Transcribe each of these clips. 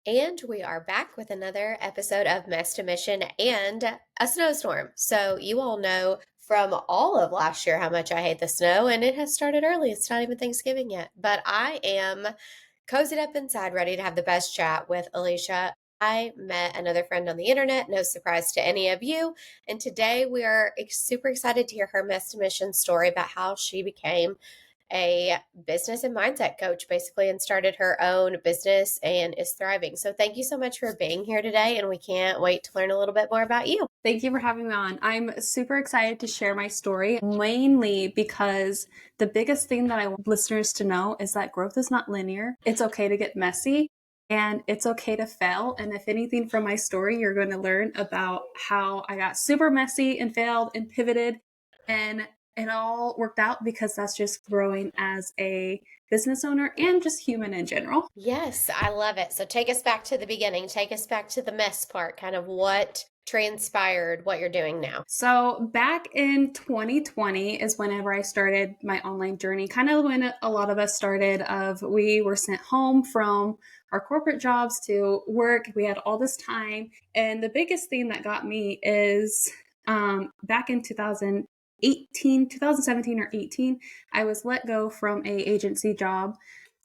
And we are back with another episode of Mess to Mission and a snowstorm. So, you all know from all of last year how much I hate the snow, and it has started early. It's not even Thanksgiving yet. But I am cozied up inside, ready to have the best chat with Alicia. I met another friend on the internet, no surprise to any of you. And today we are super excited to hear her Mess to Mission story about how she became a business and mindset coach basically and started her own business and is thriving. So thank you so much for being here today, and we can't wait to learn a little bit more about you. Thank you for having me on. I'm super excited to share my story, mainly because the biggest thing that I want listeners to know is that growth is not linear. It's okay to get messy and it's okay to fail. And if anything from my story, you're going to learn about how I got super messy and failed and pivoted, and it all worked out because that's just growing as a business owner and just human in general. Yes, I love it. So take us back to the beginning. Take us back to the mess part, kind of what transpired, what you're doing now. So back in 2020 is whenever I started my online journey, kind of when a lot of us started of we were sent home from our corporate jobs to work. We had all this time. And the biggest thing that got me is back in 2017 or 18, I was let go from a agency job.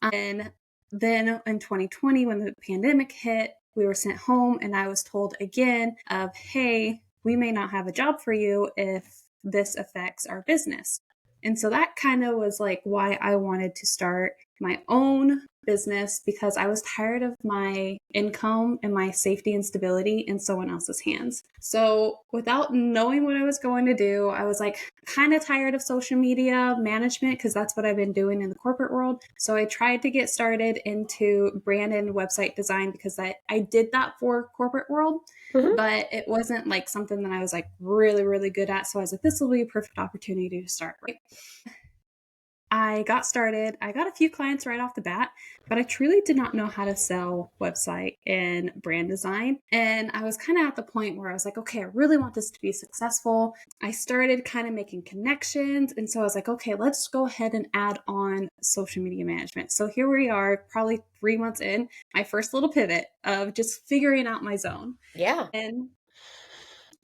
And then in 2020, when the pandemic hit, we were sent home and I was told again of, hey, we may not have a job for you if this affects our business. And so that kind of was like why I wanted to start my own business, because I was tired of my income and my safety and stability in someone else's hands. So without knowing what I was going to do, I was like kind of tired of social media management because that's what I've been doing in the corporate world. So I tried to get started into brand and website design because I did that for corporate world, but it wasn't like something that I was like really, really good at. So I was like, this will be a perfect opportunity to start, right? I got started. I got a few clients right off the bat, but I truly did not know how to sell website and brand design. And I was kind of at the point where I was like, okay, I really want this to be successful. I started kind of making connections. And so I was like, okay, let's go ahead and add on social media management. So here we are, probably 3 months in, my first little pivot of just figuring out my zone. Yeah. And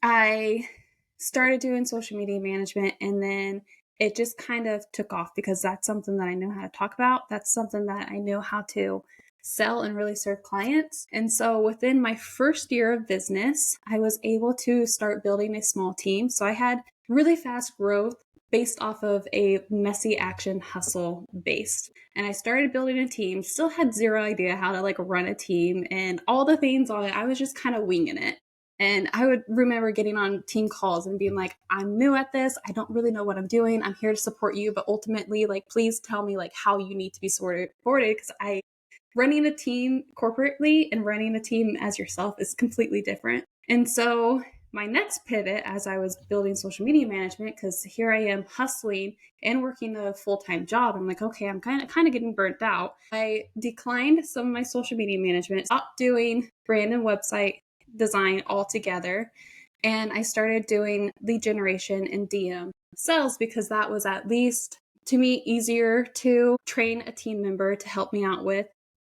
I started doing social media management, and then it just kind of took off because that's something that I know how to talk about. That's something that I know how to sell and really serve clients. And so within my first year of business, I was able to start building a small team. So I had really fast growth based off of a messy action hustle based. And I started building a team, still had zero idea how to like run a team and all the things on it. I was just kind of winging it. And I would remember getting on team calls and being like, I'm new at this. I don't really know what I'm doing. I'm here to support you. But ultimately, like, please tell me like how you need to be supported, because running a team corporately and running a team as yourself is completely different. And so my next pivot, as I was building social media management, because here I am hustling and working a full-time job, I'm like, okay, I'm kind of getting burnt out. I declined some of my social media management, stopped doing brand and website design altogether. And I started doing lead generation and DM sales because that was, at least to me, easier to train a team member to help me out with.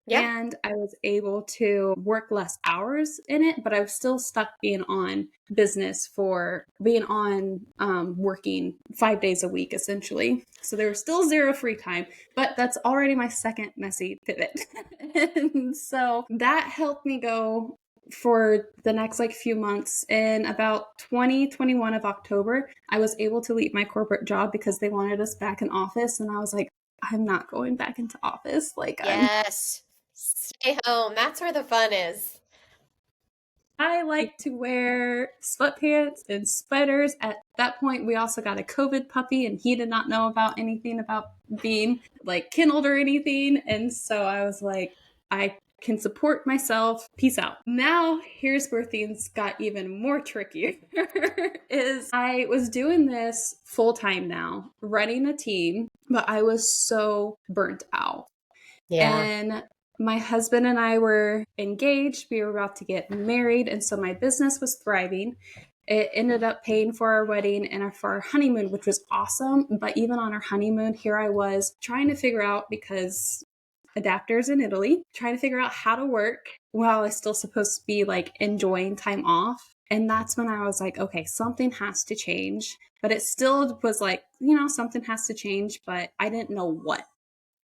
Yeah. And I was able to work less hours in it, but I was still stuck being on business for being on working 5 days a week, essentially. So there was still zero free time, but that's already my second messy pivot. And so that helped me go for the next like few months. In about 2021 of October, I was able to leave my corporate job because they wanted us back in office. And I was like, I'm not going back into office. Like Yes. Stay home. That's where the fun is. I like to wear sweatpants and sweaters. At that point, we also got a COVID puppy, and he did not know about anything about being like kenneled or anything. And so I was like, I can support myself. Peace out. Now, here's where things got even more trickier. Is I was doing this full time now, running a team, but I was so burnt out. Yeah. And my husband and I were engaged. We were about to get married. And so my business was thriving. It ended up paying for our wedding and for our honeymoon, which was awesome. But even on our honeymoon, here I was trying to figure out, because adapters in Italy, trying to figure out how to work while I was still supposed to be like enjoying time off. And that's when I was like, okay, something has to change. But it still was like, something has to change, but I didn't know what.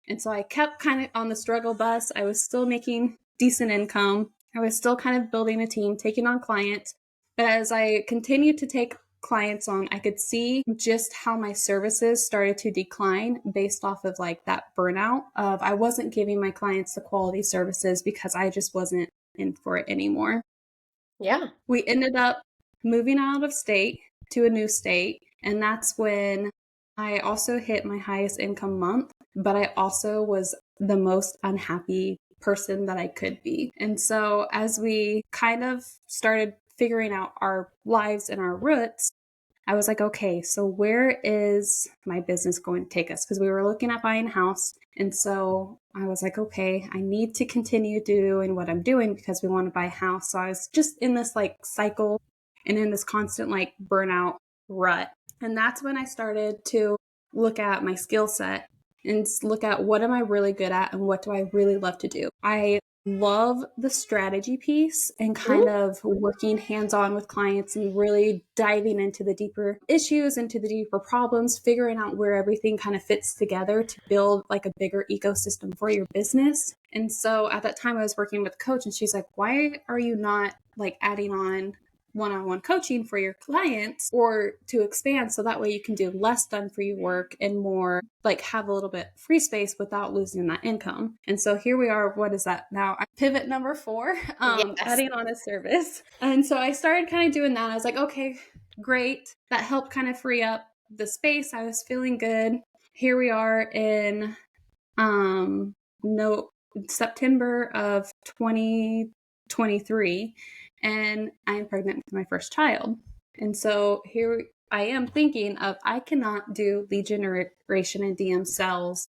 And so I kept kind of on the struggle bus. I was still making decent income. I was still kind of building a team, taking on clients. But as I continued to take clients on, I could see just how my services started to decline based off of like that burnout of I wasn't giving my clients the quality services because I just wasn't in for it anymore. Yeah. We ended up moving out of state to a new state. And that's when I also hit my highest income month, but I also was the most unhappy person that I could be. And so as we kind of started figuring out our lives and our roots, I was like, okay, so where is my business going to take us? Because we were looking at buying a house. And so I was like, okay, I need to continue doing what I'm doing because we want to buy a house. So I was just in this like cycle and in this constant like burnout rut. And that's when I started to look at my skill set and look at what am I really good at and what do I really love to do. I love the strategy piece and kind Mhm. of working hands-on with clients and really diving into the deeper issues, into the deeper problems, figuring out where everything kind of fits together to build like a bigger ecosystem for your business. And so at that time I was working with a coach and she's like, why are you not like adding on one-on-one coaching for your clients or to expand so that way you can do less done for you work and more like have a little bit free space without losing that income. And so here we are, what is that now? Pivot number 4, Yes. adding on a service. And so I started kind of doing that. I was like, okay, great, that helped kind of free up the space. I was feeling good. Here we are in no September of 2023, and I am pregnant with my first child. And so here I am thinking of I cannot do lead generation and DM sales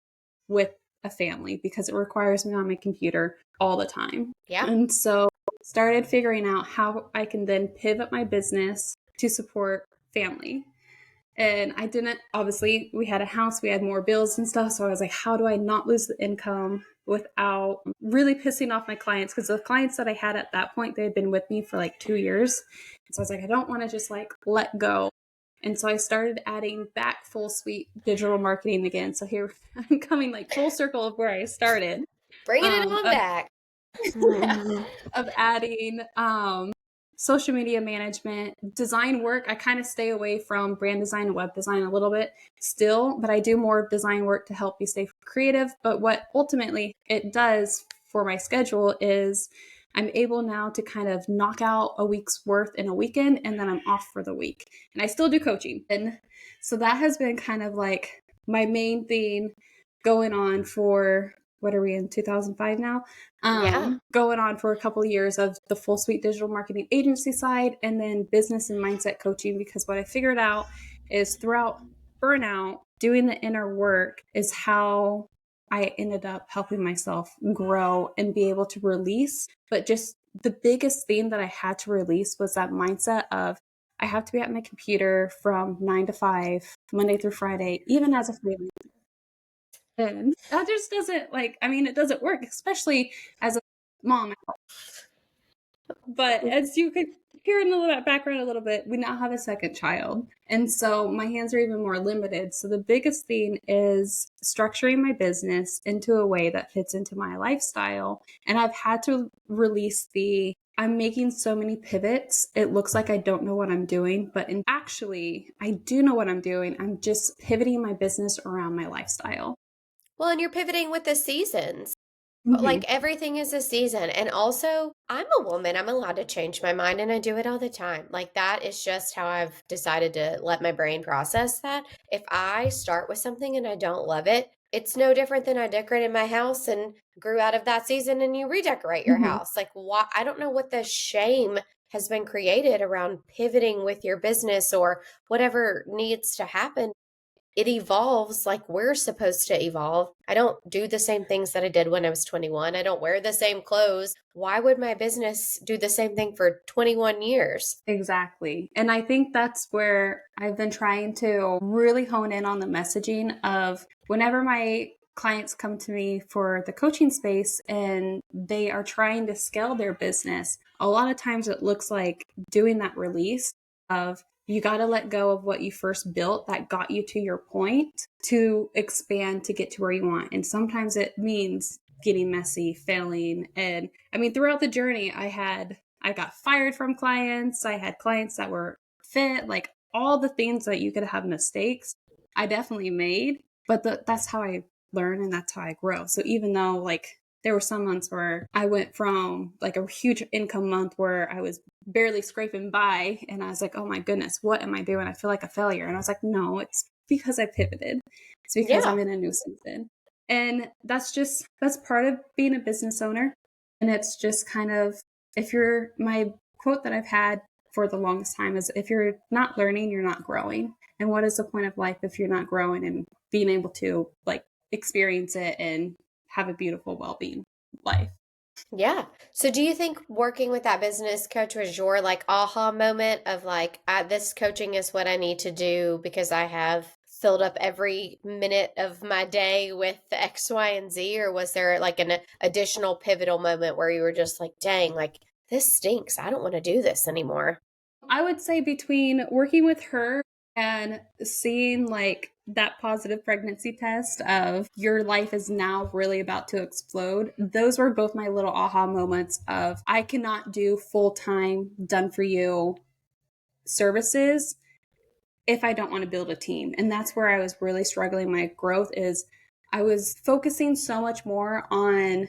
with a family because it requires me on my computer all the time. Yeah. And so started figuring out how I can then pivot my business to support family. And I didn't, obviously, we had a house, we had more bills and stuff. So I was like, how do I not lose the income without really pissing off my clients? Because the clients that I had at that point, they had been with me for like 2 years. And so I was like, I don't want to just like let go. And so I started adding back full suite digital marketing again. So here I'm coming like full circle of where I started. Bringing it Um, on of back. of adding social media management, design work. I kind of stay away from brand design and web design a little bit still, but I do more design work to help me stay creative. But what ultimately it does for my schedule is I'm able now to kind of knock out a week's worth in a weekend and then I'm off for the week. And I still do coaching. And so that has been kind of like my main thing going on for what are we in 2005 now? Yeah. Going on for a couple of years of the full suite digital marketing agency side and then business and mindset coaching, because what I figured out is throughout burnout, doing the inner work is how I ended up helping myself grow and be able to release. But just the biggest theme that I had to release was that mindset of I have to be at my computer from 9 to 5, Monday through Friday, even as a freelancer. And that just doesn't like, I mean, it doesn't work, especially as a mom. But as you could hear in the background a little bit, we now have a second child. And so my hands are even more limited. So the biggest thing is structuring my business into a way that fits into my lifestyle. And I've had to release I'm making so many pivots. It looks like I don't know what I'm doing, but actually, I do know what I'm doing. I'm just pivoting my business around my lifestyle. Well, and you're pivoting with the seasons. Mm-hmm. Like everything is a season. And also, I'm a woman. I'm allowed to change my mind and I do it all the time. Like that is just how I've decided to let my brain process that. If I start with something and I don't love it, it's no different than I decorated my house and grew out of that season and you redecorate your Mm-hmm. house. Like why I don't know what the shame has been created around pivoting with your business or whatever needs to happen. It evolves like we're supposed to evolve. I don't do the same things that I did when I was 21. I don't wear the same clothes. Why would my business do the same thing for 21 years? Exactly. And I think that's where I've been trying to really hone in on the messaging of whenever my clients come to me for the coaching space and they are trying to scale their business, a lot of times it looks like doing that release of you got to let go of what you first built that got you to your point to expand to get to where you want. And sometimes it means getting messy, failing. And I mean, throughout the journey, I got fired from clients. I had clients that were fit, like all the things that you could have mistakes, I definitely made. But that's how I learn and that's how I grow. So even though like there were some months where I went from like a huge income month where I was barely scraping by and I was like, oh my goodness, what am I doing? I feel like a failure. And I was like, no, it's because I pivoted. It's because Yeah. I'm in a new season. And that's part of being a business owner. And it's just kind of, if you're, my quote that I've had for the longest time is, if you're not learning, you're not growing. And what is the point of life if you're not growing and being able to like experience it and have a beautiful well-being life? Yeah. So do you think working with that business coach was your like aha moment of like, this coaching is what I need to do because I have filled up every minute of my day with the X, Y, and Z? Or was there like an additional pivotal moment where you were just like, dang, like this stinks. I don't want to do this anymore? I would say between working with her and seeing like that positive pregnancy test of your life is now really about to explode, those were both my little aha moments of I cannot do full-time done for you services if I don't want to build a team. And that's where I was really struggling. My growth is I was focusing so much more on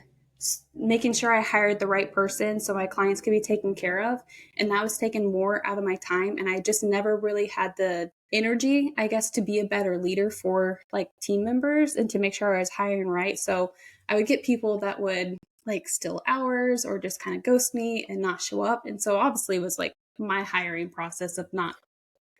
making sure I hired the right person so my clients could be taken care of. And that was taking more out of my time. And I just never really had the energy, I guess, to be a better leader for like team members and to make sure I was hiring right. So I would get people that would like steal hours or just kind of ghost me and not show up. And so obviously it was like my hiring process of not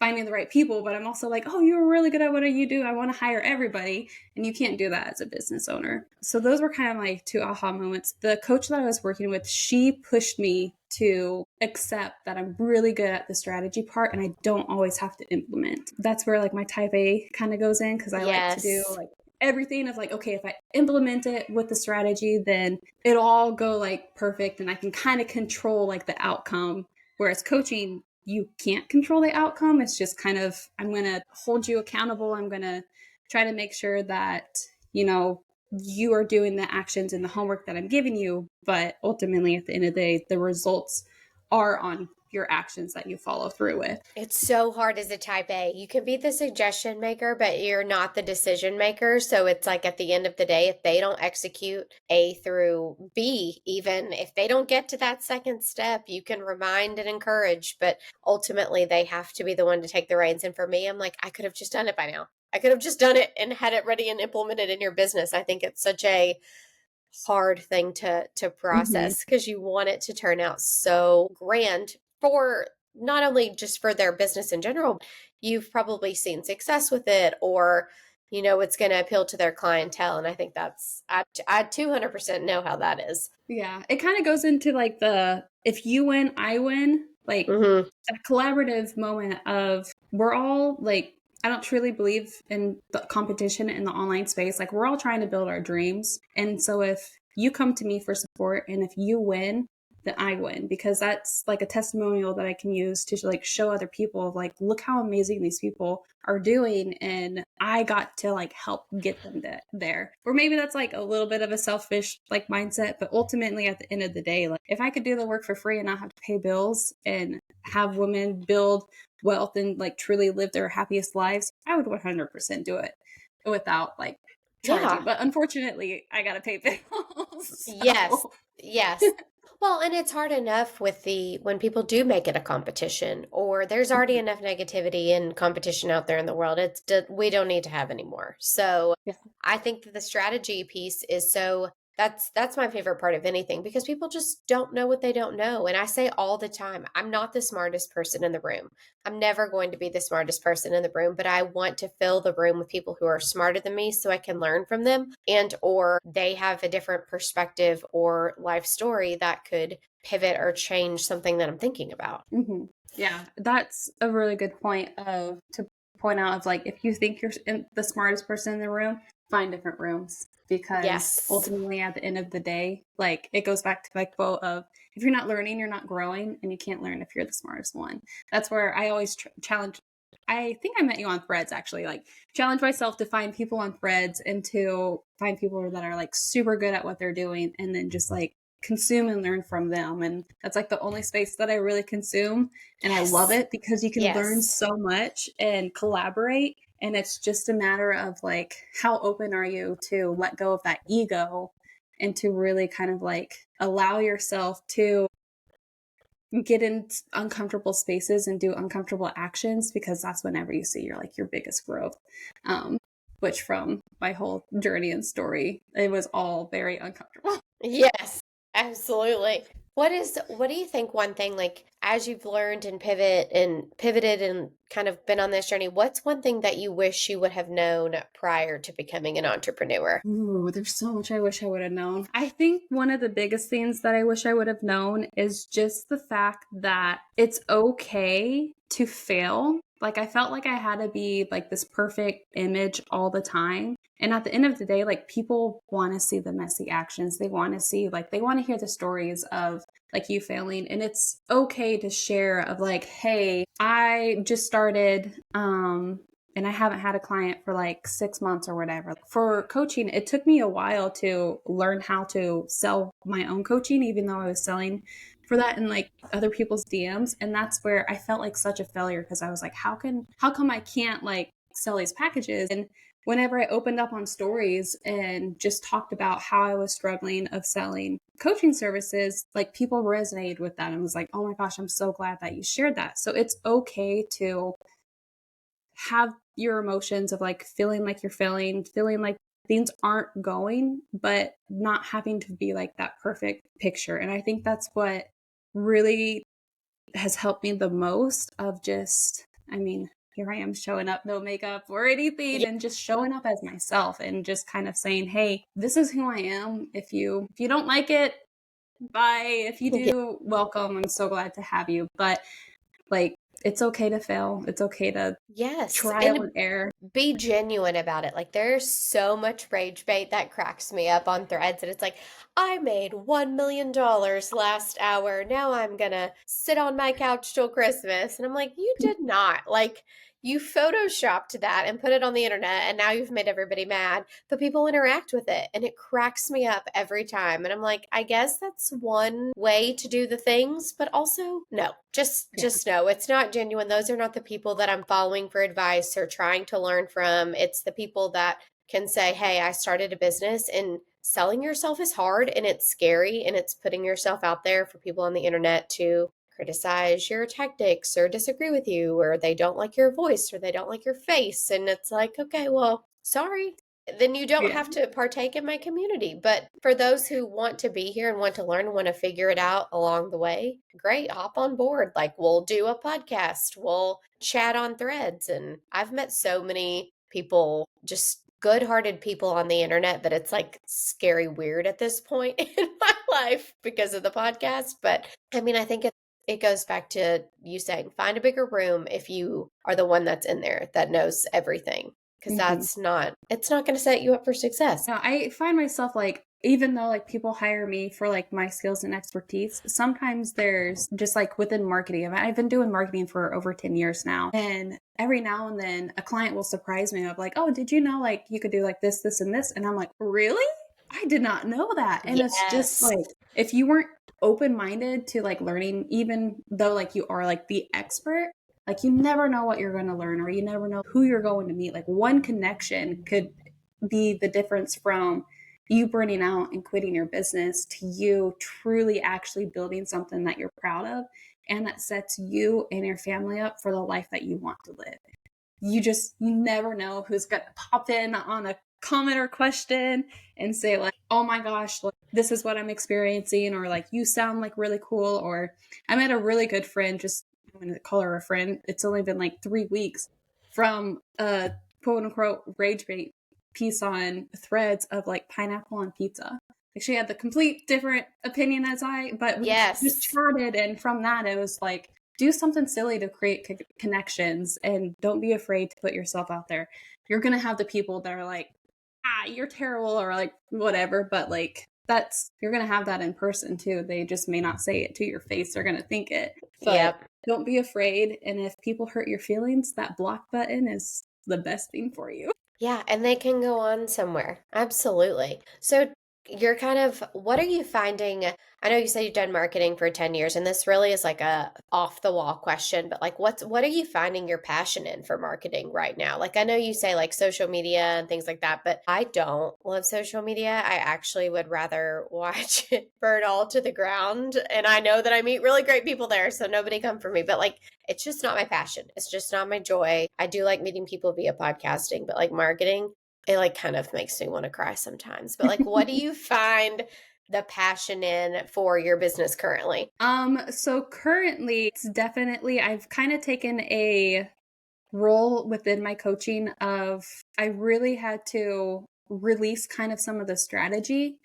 finding the right people, but I'm also like, oh, you were really good at what you do. I want to hire everybody. And you can't do that as a business owner. So those were kind of like two aha moments. The coach that I was working with, she pushed me to accept that I'm really good at the strategy part and I don't always have to implement. That's where like my type A kind of goes in because I like to do Yes. like everything of like, okay, if I implement it with the strategy, then it'll all go like perfect and I can kind of control like the outcome. Whereas coaching, you can't control the outcome. It's just kind of, I'm going to hold you accountable. I'm going to try to make sure that, you know, you are doing the actions and the homework that I'm giving you. But ultimately, at the end of the day, the results are on your actions that you follow through with. It's so hard as a type A. You can be the suggestion maker, but you're not the decision maker. So it's like at the end of the day, if they don't execute A through B, even if they don't get to that second step, you can remind and encourage, but ultimately they have to be the one to take the reins. And for me, I'm like, I could have just done it by now. I could have just done it and had it ready and implemented in your business. I think it's such a hard thing to Mm-hmm. process because you want it to turn out so grand for not only just for their business in general, you've probably seen success with it or it's going to appeal to their clientele. And I think I 200% know how that is. Yeah, it kind of goes into like the if you win, I win, like Mm-hmm. a collaborative moment of we're all like, I don't truly believe in the competition in the online space. Like, we're all trying to build our dreams. And so if you come to me for support and if you win, then I win because that's like a testimonial that I can use to like show other people of like, look how amazing these people are doing. And I got to like help get them there. Or maybe that's like a little bit of a selfish like mindset, but ultimately at the end of the day, like if I could do the work for free and not have to pay bills and have women build wealth and like truly live their happiest lives, I would 100% do it without like charging. Yeah. But unfortunately, I got to pay bills. Yes. So, Yes. Well, and it's hard enough with when people do make it a competition or there's already enough negativity and competition out there in the world. We don't need to have any more. So yeah. I think that the strategy piece is that's my favorite part of anything because people just don't know what they don't know. And I say all the time, I'm not the smartest person in the room. I'm never going to be the smartest person in the room, but I want to fill the room with people who are smarter than me so I can learn from them and or they have a different perspective or life story that could pivot or change something that I'm thinking about. Mm-hmm. Yeah, that's a really good point of to point out of like if you think you're the smartest person in the room, find different rooms. because Yes. ultimately at the end of the day, like it goes back to like quote of if you're not learning, you're not growing, and you can't learn if you're the smartest one. That's where I always challenge. I think I met you on Threads actually. Like challenge myself to find people on Threads and to find people that are like super good at what they're doing, and then just like consume and learn from them. And that's like the only space that I really consume, and I love Yes. it because you can learn Yes. so much and collaborate, and it's just a matter of like how open are you to let go of that ego and to really kind of like allow yourself to get in uncomfortable spaces and do uncomfortable actions, because that's whenever you see your biggest growth. um which from my whole journey and story, it was all very uncomfortable. Yes, absolutely. What do you think one thing, like, as you've learned and pivoted and kind of been on this journey, what's one thing that you wish you would have known prior to becoming an entrepreneur? Ooh, there's so much I wish I would have known. I think one of the biggest things that I wish I would have known is just the fact that it's okay to fail. Like, I felt like I had to be like this perfect image all the time. And at the end of the day, like, people want to see the messy actions. They want to see, like, they want to hear the stories of like you failing. And it's okay to share of like, hey, I just started, and I haven't had a client for like 6 months or whatever. For coaching, it took me a while to learn how to sell my own coaching, even though I was selling for that in like other people's DMs. And that's where I felt like such a failure, because I was like, how come I can't like sell these packages? And whenever I opened up on stories and just talked about how I was struggling of selling coaching services, like people resonated with that and was like, oh my gosh, I'm so glad that you shared that. So it's okay to have your emotions of like feeling like you're failing, feeling like things aren't going, but not having to be like that perfect picture. And I think that's what really has helped me the most of just, I mean, here I am showing up, no makeup or anything, Yeah. and just showing up as myself and just kind of saying, hey, this is who I am. If you don't like it, bye. If you Yeah. do, welcome. I'm so glad to have you. But like, it's okay to fail. It's okay to Yes, trial and and error. be genuine about it. Like, there's so much rage bait that cracks me up on Threads, and it's like, I made $1 million last hour. Now I'm gonna sit on my couch till Christmas. And I'm like, you did not. Like, you photoshopped that and put it on the internet, and now you've made everybody mad, but people interact with it, and it cracks me up every time. And I'm like, I guess that's one way to do the things, but also no. Yeah. Just no, it's not genuine. Those are not the people that I'm following for advice or trying to learn from. It's the people that can say, "Hey, I started a business," and selling yourself is hard and it's scary, and it's putting yourself out there for people on the internet to criticize your tactics or disagree with you, or they don't like your voice or they don't like your face. And it's like, okay, well, sorry. Then you don't Yeah. have to partake in my community. But for those who want to be here and want to learn and want to figure it out along the way, great, hop on board. Like, we'll do a podcast, we'll chat on Threads. And I've met so many people, just good-hearted people on the internet, that it's like scary weird at this point in my life because of the podcast. But I mean, I think it goes back to you saying, find a bigger room if you are the one that's in there that knows everything, because Mhm. it's not going to set you up for success. Yeah, I find myself like, even though like people hire me for like my skills and expertise, sometimes there's just like within marketing. I've been doing marketing for over 10 years now. And every now and then a client will surprise me of like, oh, did you know like you could do like this, and this? And I'm like, really? I did not know that. And it's just Yes. like, if you weren't open minded to like learning, even though like you are like the expert, like you never know what you're going to learn, or you never know who you're going to meet. Like one connection could be the difference from you burning out and quitting your business to you truly actually building something that you're proud of and that sets you and your family up for the life that you want to live. You never know who's going to pop in on a comment or question and say like, oh my gosh, like, this is what I'm experiencing, or like, you sound like really cool. Or I met a really good friend, just I'm going to call her a friend, it's only been like 3 weeks, from a quote unquote rage bait piece on Threads of like pineapple on pizza. Like, she had the complete different opinion as I, but we just Yes. chatted, and from that it was like, do something silly to create connections, and don't be afraid to put yourself out there. You're going to have the people that are like, you're terrible or like whatever, but like that's you're going to have that in person too. They just may not say it to your face. They're going to think it. But Yep. don't be afraid, and if people hurt your feelings, that block button is the best thing for you. Yeah, and they can go on somewhere. Absolutely. So you're kind of, what are you finding? I know you said you've done marketing for 10 years, and this really is like a off the wall question, but like what are you finding your passion in for marketing right now? Like I know you say like social media and things like that, but I don't love social media. I actually would rather watch it burn all to the ground. And I know that I meet really great people there, so nobody come for me. But like it's just not my passion. It's just not my joy. I do like meeting people via podcasting, but like marketing, it like kind of makes me want to cry sometimes. But like, what do you find the passion in for your business currently? So currently it's definitely I've kind of taken a role within my coaching of I really had to release kind of some of the strategy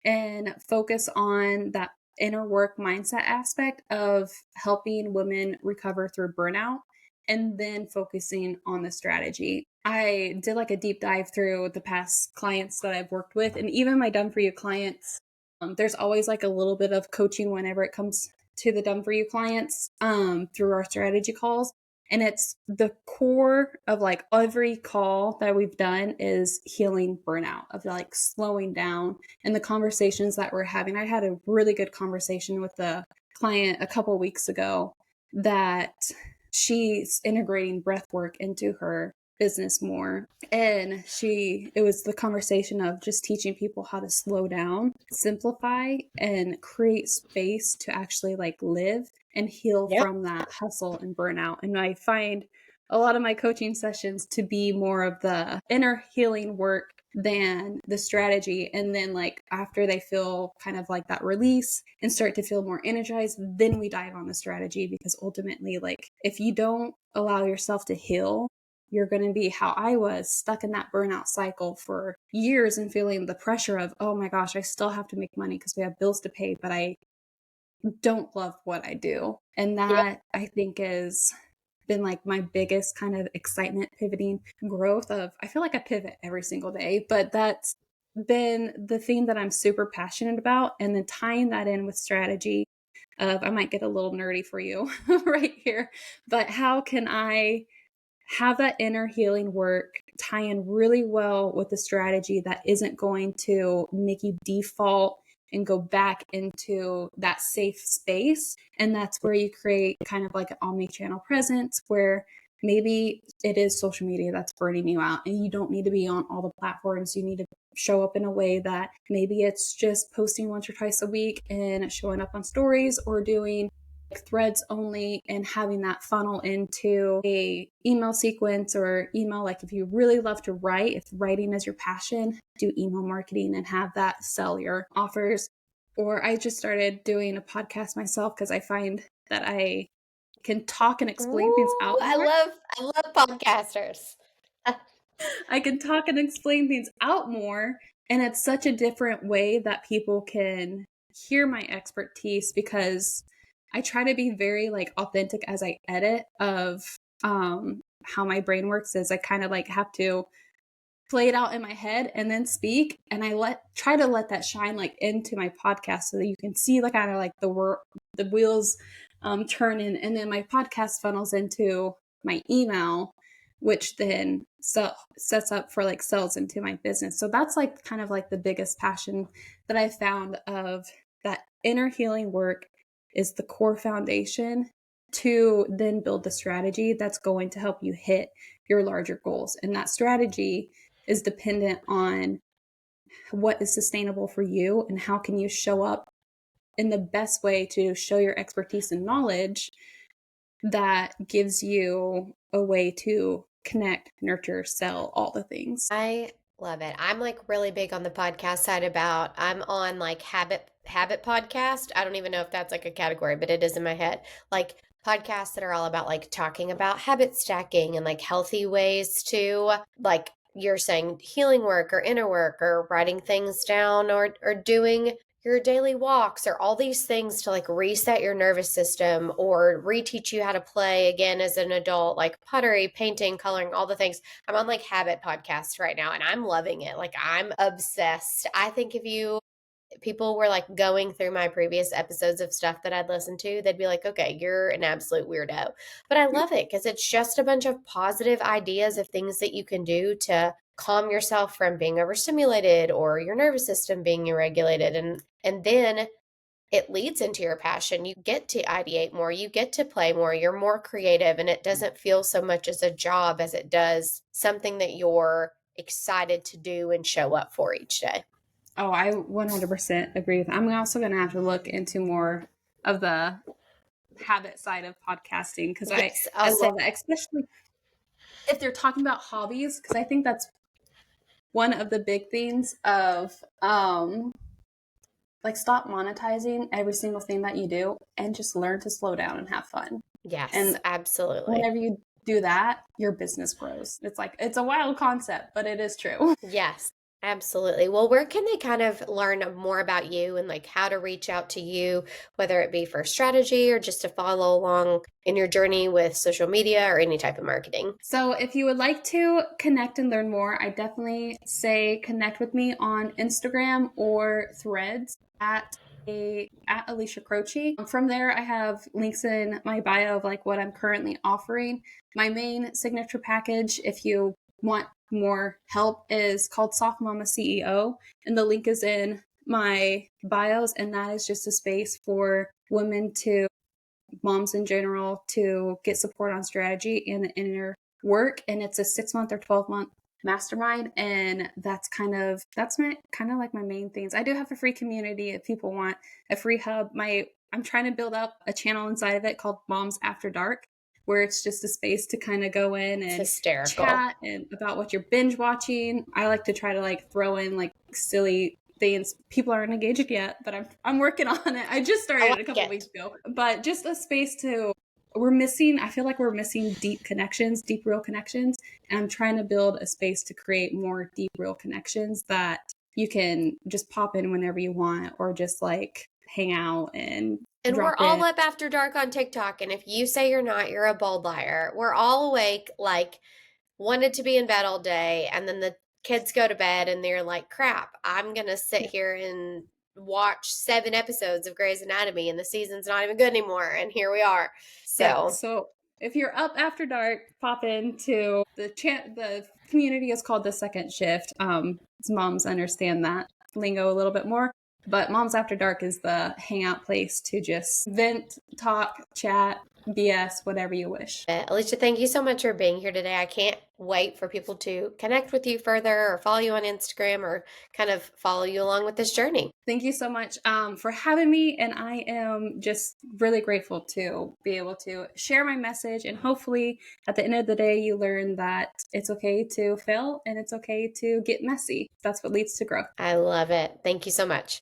and focus on that inner work mindset aspect of helping women recover through burnout and then focusing on the strategy. I did like a deep dive through the past clients that I've worked with and even my done for you clients. There's always like a little bit of coaching whenever it comes to the done for you clients through our strategy calls. And it's the core of like every call that we've done is healing burnout, of like slowing down and the conversations that we're having. I had a really good conversation with a client a couple weeks ago that she's integrating breath work into her business more, and it was the conversation of just teaching people how to slow down, simplify, and create space to actually like live and heal Yep. from that hustle and burnout. And I find a lot of my coaching sessions to be more of the inner healing work than the strategy. And then like after they feel kind of like that release and start to feel more energized, then we dive on the strategy, because ultimately like if you don't allow yourself to heal, you're going to be how I was, stuck in that burnout cycle for years and feeling the pressure of, oh my gosh, I still have to make money because we have bills to pay, but I don't love what I do. And Yep. that I think is been like my biggest kind of excitement pivoting growth of I feel like I pivot every single day, but that's been the thing that I'm super passionate about. And then tying that in with strategy of I might get a little nerdy for you right here, but how can I have that inner healing work tie in really well with the strategy that isn't going to make you default and go back into that safe space. And that's where you create kind of like an omni-channel presence where maybe it is social media that's burning you out and you don't need to be on all the platforms. You need to show up in a way that maybe it's just posting once or twice a week and showing up on stories, or doing threads only and having that funnel into a email sequence or email. Like if you really love to write, if writing is your passion, do email marketing and have that sell your offers. Or I just started doing a podcast myself because I find that I can talk and explain things Ooh, out more. I love podcasters. I can talk and explain things out more. And it's such a different way that people can hear my expertise, because I try to be very like authentic as I edit of how my brain works. Is I kind of like have to play it out in my head and then speak, and I try to let that shine like into my podcast so that you can see like kind of like the wheels turning, and then my podcast funnels into my email, which then sets up for like sales into my business. So that's like kind of like the biggest passion that I found, of that inner healing work is the core foundation to then build the strategy that's going to help you hit your larger goals. And that strategy is dependent on what is sustainable for you and how can you show up in the best way to show your expertise and knowledge that gives you a way to connect, nurture, sell, all the things. I love it. I'm like really big on the podcast side about I'm on like habit podcast. I don't even know if that's like a category, but it is in my head. Like podcasts that are all about like talking about habit stacking and like healthy ways to like you're saying healing work or inner work or writing things down or doing your daily walks or all these things to like reset your nervous system or reteach you how to play again as an adult, like pottery, painting, coloring, all the things. I'm on like habit podcasts right now and I'm loving it. Like I'm obsessed. I think if you people were like going through my previous episodes of stuff that I'd listened to, they'd be like, okay, you're an absolute weirdo. But I love it because it's just a bunch of positive ideas of things that you can do to calm yourself from being overstimulated or your nervous system being irregulated. And then it leads into your passion. You get to ideate more, you get to play more, you're more creative, and it doesn't feel so much as a job as it does something that you're excited to do and show up for each day. Oh, I 100% agree with that. I'm also going to have to look into more of the habit side of podcasting because Yes, I I'll say love that, especially if they're talking about hobbies, because I think that's one of the big things of like stop monetizing every single thing that you do and just learn to slow down and have fun. yes, And absolutely. whenever you do that, your business grows. It's like, it's a wild concept, but it is true. Yes, absolutely. Well, where can they kind of learn more about you and like how to reach out to you, whether it be for strategy or just to follow along in your journey with social media or any type of marketing? So if you would like to connect and learn more, I definitely say connect with me on Instagram or Threads at Alicia Croci. From there, I have links in my bio of like what I'm currently offering. My main signature package, if you want more help, is called Soft Mama CEO, and the link is in my bios, and that is just a space for women to moms in general to get support on strategy and the inner work. And it's a 6-month or 12-month mastermind, and that's my kind of like my main things. I do have a free community if people want a free hub. I'm trying to build up a channel inside of it called Moms After Dark, where it's just a space to kind of go in It's and hysterical. chat and about what you're binge watching. I like to try to like throw in like silly things. People aren't engaged yet, but I'm working on it. I just I started like a couple it. weeks ago, but just a space to I feel like we're missing deep connections, deep real connections, and I'm trying to build a space to create more deep real connections that you can just pop in whenever you want or just like hang out and And we're drop all in. up after dark on TikTok. And if you say you're not, you're a bold liar. We're all awake, like wanted to be in bed all day. And then the kids go to bed and they're like, crap, I'm going to sit Yeah. here and watch 7 episodes of Grey's Anatomy and the season's not even good anymore. And here we are. Yeah. So So if you're up after dark, pop into the community is called the second shift. Moms understand that lingo a little bit more, but Moms After Dark is the hangout place to just vent, talk, chat, BS, whatever you wish. Alicia, thank you so much for being here today. I can't wait for people to connect with you further or follow you on Instagram or kind of follow you along with this journey. Thank you so much for having me. And I am just really grateful to be able to share my message. And hopefully, at the end of the day, you learn that it's okay to fail and it's okay to get messy. That's what leads to growth. I love it. Thank you so much.